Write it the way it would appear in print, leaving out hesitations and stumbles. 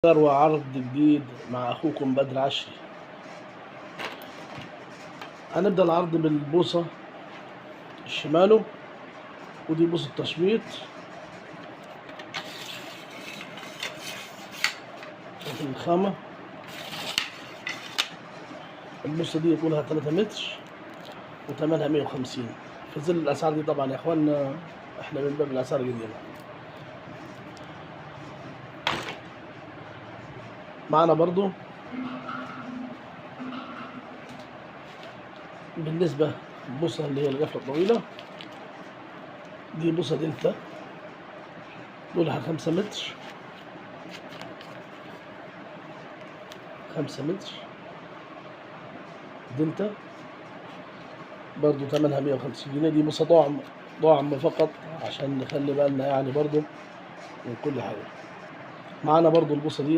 وعرض جديد مع أخوكم بدر عشري. هنبدأ العرض بالبوصة الشيمانو، ودي بوصة تشميط. شوف الخامة. البوصة دي طولها 3 متر وثمنها 150. في ظل الأسعار دي طبعا يا إخوانا إحنا من باب الأسعار الجديدة. معنا برضو بالنسبة للبوصة اللي هي القفلة الطويلة، دي بوصة دلتا طولها 5 متر، 5 متر دلتا، برضو ثمنها 150 جنيه. دي بوصة طعم فقط عشان نخلي بالنا يعني برضو من كل حاجة. معانا برضو البوصة دي